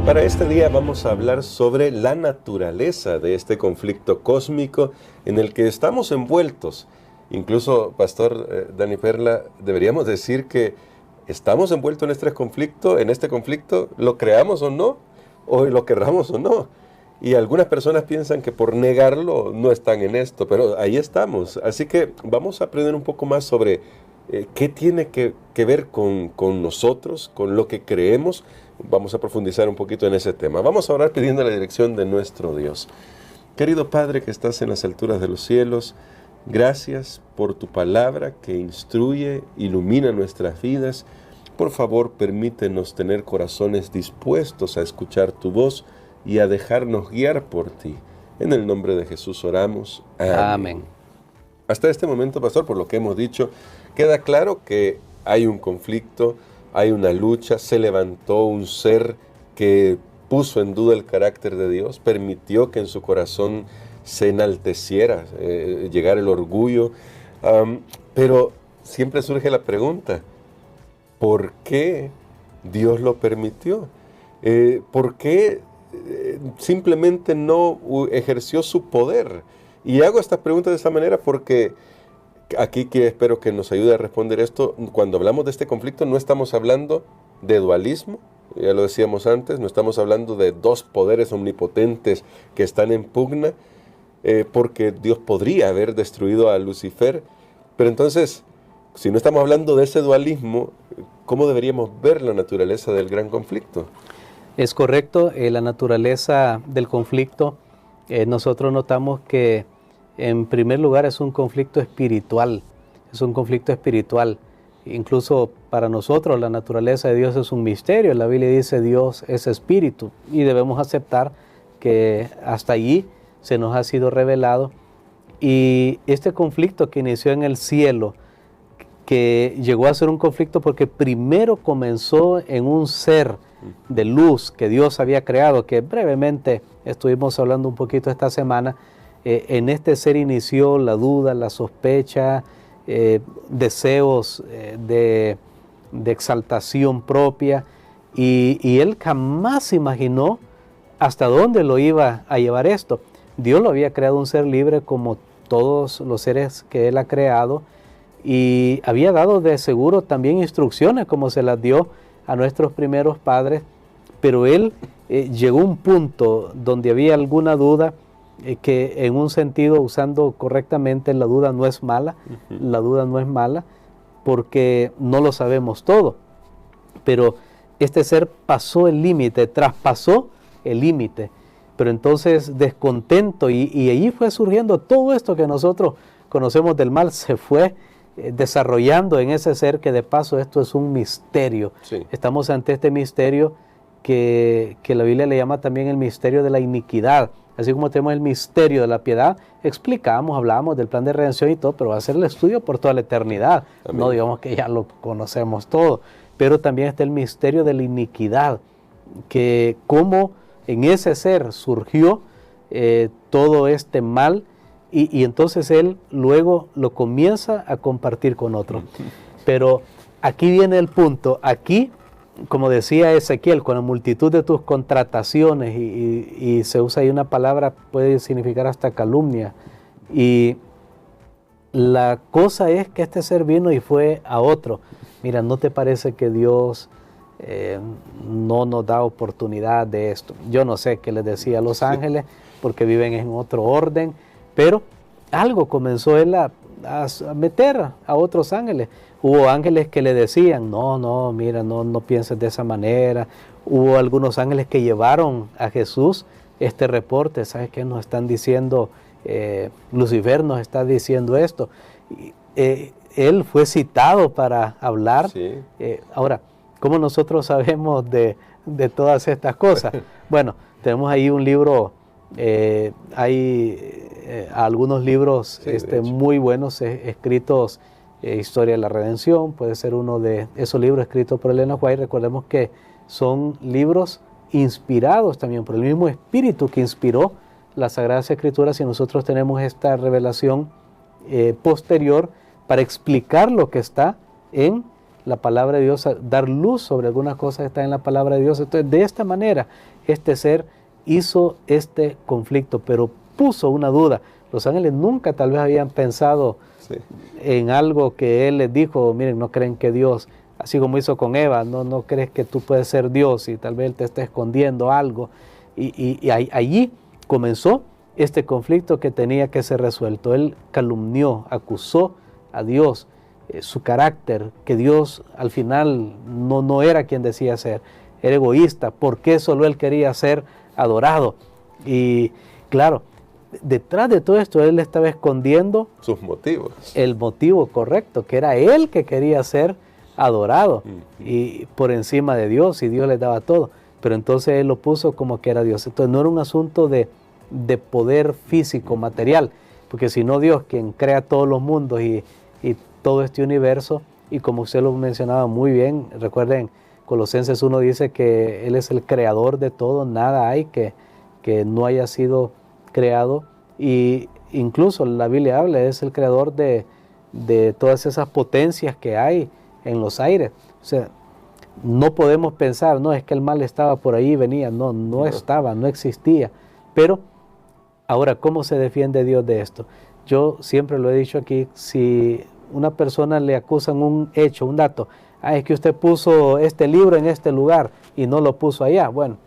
Para este día vamos a hablar sobre la naturaleza de este conflicto cósmico en el que estamos envueltos. Incluso, Pastor Dani Perla, deberíamos decir que estamos envueltos en este conflicto, lo creamos o no, o lo querramos o no. Y algunas personas piensan que por negarlo no están en esto, pero ahí estamos. Así que vamos a aprender un poco más sobre qué tiene que ver con nosotros, con lo que creemos. Vamos a profundizar un poquito en ese tema. Vamos a orar pidiendo la dirección de nuestro Dios. Querido Padre que estás en las alturas de los cielos, gracias por tu palabra que instruye, ilumina nuestras vidas. Por favor, permítenos tener corazones dispuestos a escuchar tu voz y a dejarnos guiar por ti. En el nombre de Jesús oramos. Amén. Hasta este momento, Pastor, por lo que hemos dicho, queda claro que hay un conflicto, hay una lucha, se levantó un ser que puso en duda el carácter de Dios, permitió que en su corazón se enalteciera, llegara el orgullo, pero siempre surge la pregunta, ¿por qué Dios lo permitió? ¿Por qué simplemente no ejerció su poder? Y hago esta pregunta de esta manera porque aquí que espero que nos ayude a responder esto. Cuando hablamos de este conflicto no estamos hablando de dualismo, ya lo decíamos antes, no estamos hablando de dos poderes omnipotentes que están en pugna, porque Dios podría haber destruido a Lucifer. Pero entonces, si no estamos hablando de ese dualismo, ¿cómo deberíamos ver la naturaleza del gran conflicto? Es correcto, la naturaleza del conflicto, nosotros notamos que en primer lugar es un conflicto espiritual, Incluso para nosotros la naturaleza de Dios es un misterio. La Biblia dice Dios es espíritu y debemos aceptar que hasta allí se nos ha sido revelado. Y este conflicto que inició en el cielo, que llegó a ser un conflicto porque primero comenzó en un ser de luz que Dios había creado, que brevemente estuvimos hablando un poquito esta semana. En este ser inició la duda, la sospecha, deseos de exaltación propia, y él jamás imaginó hasta dónde lo iba a llevar esto. Dios lo había creado un ser libre como todos los seres que él ha creado, y había dado de seguro también instrucciones como se las dio a nuestros primeros padres, pero él llegó a un punto donde había alguna duda, que en un sentido, usando correctamente, la duda no es mala, porque no lo sabemos todo, pero este ser pasó el límite, traspasó el límite, pero entonces descontento, y allí fue surgiendo todo esto que nosotros conocemos del mal, se fue desarrollando en ese ser, que de paso esto es un misterio. Sí. Estamos ante este misterio que la Biblia le llama también el misterio de la iniquidad. Así como tenemos el misterio de la piedad, hablamos del plan de redención y todo, pero va a ser el estudio por toda la eternidad. Amén. No digamos que ya lo conocemos todo, pero también está el misterio de la iniquidad, que cómo en ese ser surgió todo este mal, y entonces él luego lo comienza a compartir con otros. Pero aquí viene el punto, aquí, como decía Ezequiel, con la multitud de tus contrataciones, y se usa ahí una palabra, puede significar hasta calumnia, y la cosa es que este ser vino y fue a otro. Mira, ¿no te parece que Dios no nos da oportunidad de esto? Yo no sé qué les decía a los ángeles, porque viven en otro orden, pero algo comenzó él a meter a otros ángeles. Hubo ángeles que le decían, no, mira, no pienses de esa manera. Hubo algunos ángeles que llevaron a Jesús este reporte. ¿Sabes qué nos están diciendo? Lucifer nos está diciendo esto. Él fue citado para hablar. Sí. Ahora, ¿cómo nosotros sabemos de todas estas cosas? Bueno, tenemos ahí un libro, hay algunos libros muy buenos escritos. Historia de la Redención, puede ser uno de esos libros escritos por Elena White. Recordemos que son libros inspirados también por el mismo Espíritu que inspiró las Sagradas Escrituras, y nosotros tenemos esta revelación posterior para explicar lo que está en la palabra de Dios, dar luz sobre algunas cosas que están en la palabra de Dios. Entonces, de esta manera, este ser hizo este conflicto, pero puso una duda. Los ángeles nunca tal vez habían pensado en algo que él les dijo, miren, no creen que Dios, así como hizo con Eva, no crees que tú puedes ser Dios y tal vez él te está escondiendo algo. Y allí comenzó este conflicto que tenía que ser resuelto. Él calumnió, acusó a Dios, su carácter, que Dios al final no era quien decía ser, era egoísta, porque solo él quería ser adorado. Y claro, detrás de todo esto él estaba escondiendo sus motivos. El motivo correcto, que era él que quería ser adorado y por encima de Dios, y Dios le daba todo. Pero entonces él lo puso como que era Dios. Entonces no era un asunto de poder físico, material, porque si no Dios, quien crea todos los mundos y todo este universo, y como usted lo mencionaba muy bien, recuerden, Colosenses 1 dice que Él es el creador de todo, nada hay que no haya sido creado, y incluso la Biblia habla, es el creador de todas esas potencias que hay en los aires. O sea, no podemos pensar, no, es que el mal estaba por ahí, venía, no estaba, no existía. Pero ahora, ¿cómo se defiende Dios de esto? Yo siempre lo he dicho aquí, si una persona le acusan un hecho, un dato, es que usted puso este libro en este lugar y no lo puso allá. Bueno,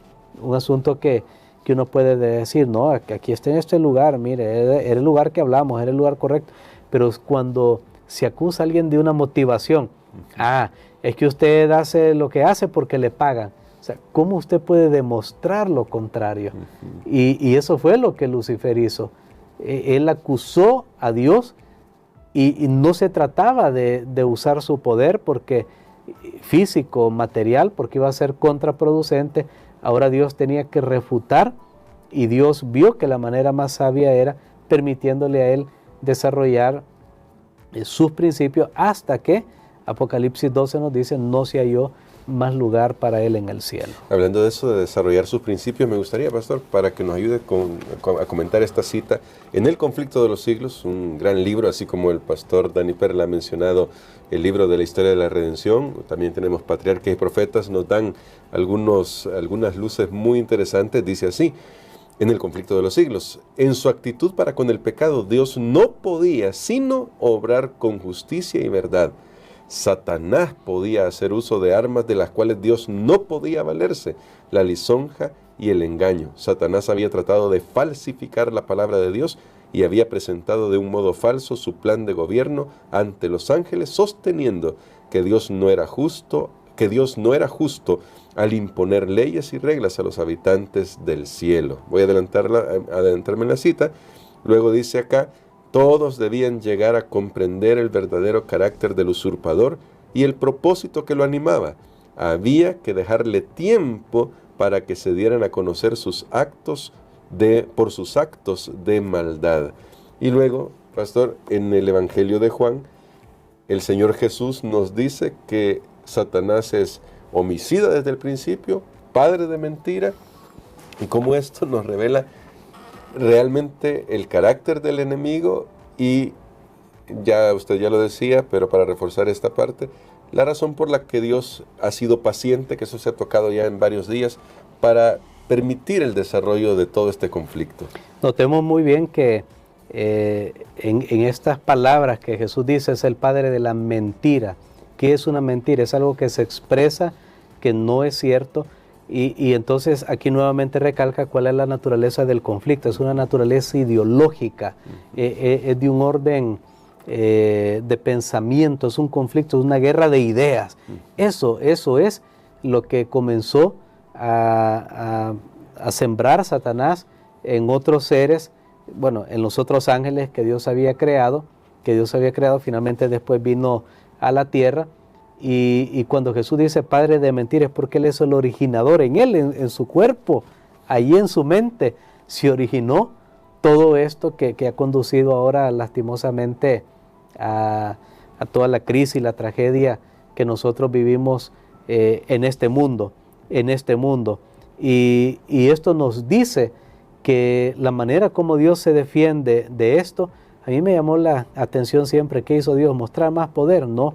un asunto que uno puede decir, no, que aquí está en este lugar, mire, era el lugar que hablamos, era el lugar correcto. Pero cuando se acusa a alguien de una motivación, es que usted hace lo que hace porque le pagan. O sea, ¿cómo usted puede demostrar lo contrario? Y eso fue lo que Lucifer hizo. Él acusó a Dios y no se trataba de usar su poder porque físico, material, porque iba a ser contraproducente. Ahora Dios tenía que refutar, y Dios vio que la manera más sabia era permitiéndole a él desarrollar sus principios hasta que Apocalipsis 12 nos dice, no se halló más lugar para él en el cielo. Hablando de eso, de desarrollar sus principios, me gustaría, pastor, para que nos ayude a comentar esta cita. En El conflicto de los siglos, un gran libro, así como el pastor Dani Perla ha mencionado, el libro de la historia de la redención, también tenemos Patriarcas y Profetas, nos dan algunas luces muy interesantes. Dice así, en El conflicto de los siglos, en su actitud para con el pecado, Dios no podía sino obrar con justicia y verdad. Satanás podía hacer uso de armas de las cuales Dios no podía valerse, la lisonja y el engaño. Satanás había tratado de falsificar la palabra de Dios y había presentado de un modo falso su plan de gobierno ante los ángeles, sosteniendo que Dios no era justo al imponer leyes y reglas a los habitantes del cielo. Voy a adelantarme en la cita. Luego dice acá, todos debían llegar a comprender el verdadero carácter del usurpador y el propósito que lo animaba. Había que dejarle tiempo para que se dieran a conocer por sus actos de maldad. Y luego, pastor, en el Evangelio de Juan, el Señor Jesús nos dice que Satanás es homicida desde el principio, padre de mentira, y cómo esto nos revela realmente el carácter del enemigo. Y usted ya lo decía, pero para reforzar esta parte, la razón por la que Dios ha sido paciente, que eso se ha tocado ya en varios días, para permitir el desarrollo de todo este conflicto. Notemos muy bien que en estas palabras que Jesús dice, es el padre de la mentira. ¿Qué es una mentira? Es algo que se expresa, que no es cierto. Y entonces aquí nuevamente recalca cuál es la naturaleza del conflicto. Es una naturaleza ideológica, es de un orden de pensamiento, es un conflicto, es una guerra de ideas. Eso es lo que comenzó a sembrar Satanás en otros seres, bueno, en los otros ángeles que Dios había creado, finalmente después vino a la tierra. Y cuando Jesús dice padre de mentiras, es porque Él es el originador, en Él, en su cuerpo, ahí en su mente, se originó todo esto que ha conducido ahora lastimosamente a toda la crisis y la tragedia que nosotros vivimos en este mundo. Y esto nos dice que la manera como Dios se defiende de esto, a mí me llamó la atención siempre, ¿qué hizo Dios? ¿Mostrar más poder? No.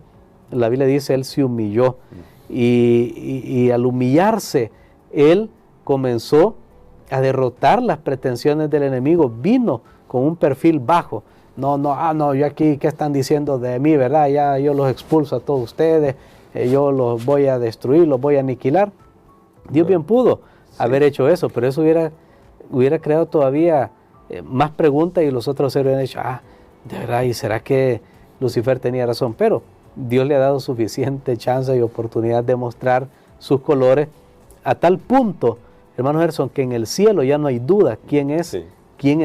la Biblia dice, él se humilló. Y al humillarse, él comenzó a derrotar las pretensiones del enemigo. Vino con un perfil bajo. No, yo aquí, ¿qué están diciendo de mí, verdad? Ya yo los expulso a todos ustedes, yo los voy a destruir, los voy a aniquilar. Dios bien pudo haber hecho eso, pero eso hubiera creado todavía más preguntas y los otros seres hubieran dicho, de verdad, ¿y será que Lucifer tenía razón? Pero Dios le ha dado suficiente chance y oportunidad de mostrar sus colores a tal punto, hermano Gerson, que en el cielo ya no hay duda quién es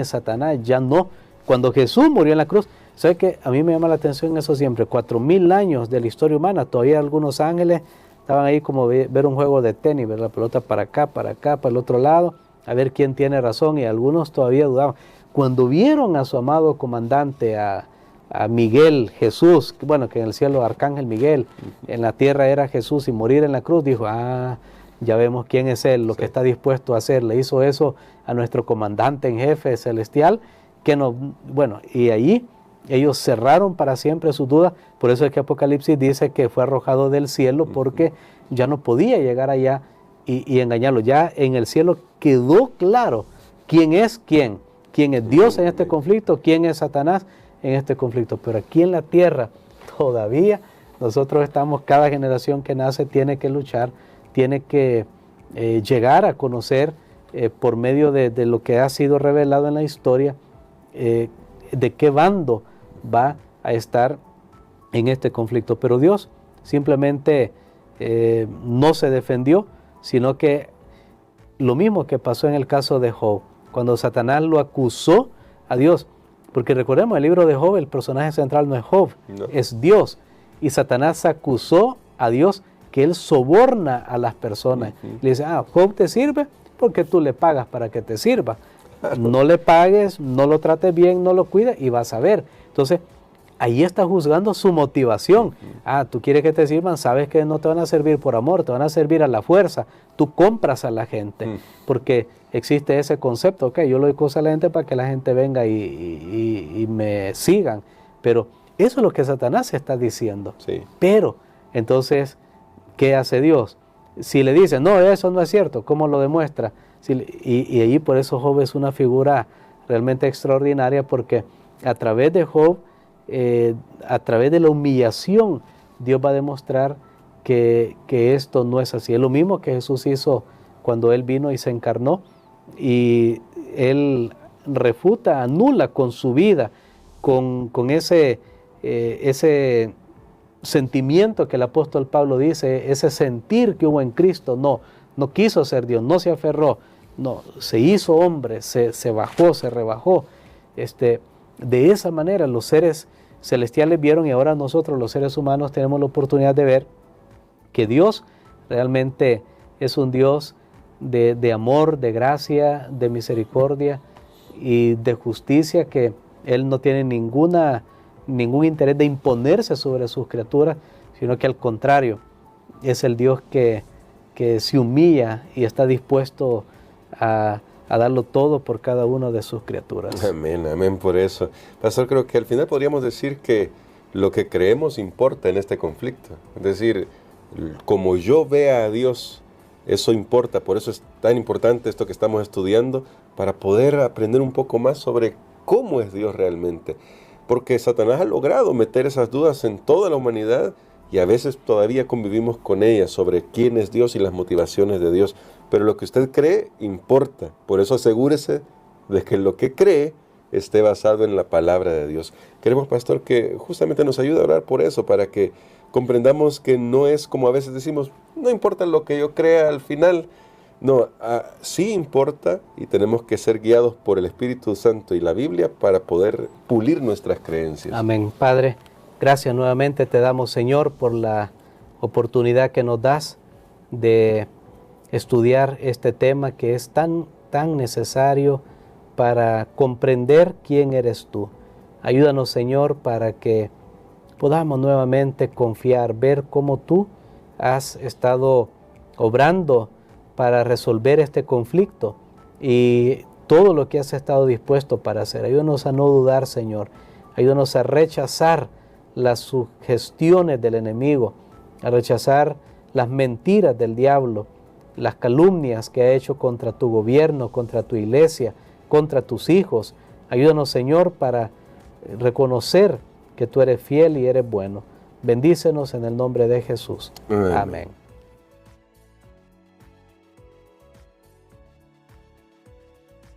Satanás, ya no. Cuando Jesús murió en la cruz, ¿sabe qué? A mí me llama la atención eso siempre, 4000 años de la historia humana, todavía algunos ángeles estaban ahí como ver un juego de tenis, ver la pelota para acá, para el otro lado, a ver quién tiene razón, y algunos todavía dudaban. Cuando vieron a su amado comandante, a Miguel, Jesús, bueno, que en el cielo Arcángel Miguel, en la tierra era Jesús, y morir en la cruz, dijo, ya vemos quién es él, lo que está dispuesto a hacer. Le hizo eso a nuestro comandante en jefe celestial, y ahí ellos cerraron para siempre sus dudas. Por eso es que Apocalipsis dice que fue arrojado del cielo, porque ya no podía llegar allá y engañarlo. Ya en el cielo quedó claro quién es quién es Dios en este conflicto, quién es Satanás en este conflicto. Pero aquí en la tierra todavía nosotros estamos, cada generación que nace tiene que luchar, tiene que llegar a conocer por medio de lo que ha sido revelado en la historia, de qué bando va a estar en este conflicto. Pero Dios simplemente no se defendió, sino que lo mismo que pasó en el caso de Job, cuando Satanás lo acusó a Dios, porque recordemos, el libro de Job, el personaje central no es Job, es Dios, y Satanás acusó a Dios que él soborna a las personas. Le dice, Job te sirve porque tú le pagas para que te sirva. No le pagues, no lo trates bien, no lo cuides y vas a ver. Entonces, ahí está juzgando su motivación. Tú quieres que te sirvan, sabes que no te van a servir por amor, te van a servir a la fuerza. Tú compras a la gente, porque existe ese concepto, yo le doy cosas a la gente para que la gente venga y me sigan. Pero eso es lo que Satanás está diciendo. Pero, entonces, ¿qué hace Dios? Si le dice, no, eso no es cierto, ¿cómo lo demuestra? Y allí por eso Job es una figura realmente extraordinaria, porque a través de Job, a través de la humillación, Dios va a demostrar que esto no es así. Es lo mismo que Jesús hizo cuando Él vino y se encarnó, y Él refuta, anula con su vida, con ese sentimiento que el apóstol Pablo dice, ese sentir que hubo en Cristo. No quiso ser Dios, no se aferró, no, se hizo hombre, se bajó, se rebajó. De esa manera los seres celestiales vieron, y ahora nosotros los seres humanos tenemos la oportunidad de ver que Dios realmente es un Dios de amor, de gracia, de misericordia y de justicia, que Él no tiene ningún interés de imponerse sobre sus criaturas, sino que al contrario, es el Dios que se humilla y está dispuesto a darlo todo por cada una de sus criaturas. Amén, amén por eso. Pastor, creo que al final podríamos decir que lo que creemos importa en este conflicto. Es decir, como yo vea a Dios, eso importa. Por eso es tan importante esto que estamos estudiando, para poder aprender un poco más sobre cómo es Dios realmente. Porque Satanás ha logrado meter esas dudas en toda la humanidad, y a veces todavía convivimos con ellas sobre quién es Dios y las motivaciones de Dios. Pero lo que usted cree importa. Por eso asegúrese de que lo que cree esté basado en la palabra de Dios. Queremos, pastor, que justamente nos ayude a orar por eso, para que comprendamos que no es como a veces decimos, no importa lo que yo crea al final. No, sí importa, y tenemos que ser guiados por el Espíritu Santo y la Biblia para poder pulir nuestras creencias. Amén. Padre, gracias nuevamente te damos, Señor, por la oportunidad que nos das de estudiar este tema que es tan necesario para comprender quién eres tú. Ayúdanos, Señor, para que podamos nuevamente confiar, ver cómo tú has estado obrando para resolver este conflicto y todo lo que has estado dispuesto para hacer. Ayúdanos a no dudar, Señor. Ayúdanos a rechazar las sugestiones del enemigo, a rechazar las mentiras del diablo, las calumnias que ha hecho contra tu gobierno, contra tu iglesia, contra tus hijos. Ayúdanos, Señor, para reconocer que tú eres fiel y eres bueno. Bendícenos en el nombre de Jesús. Amén.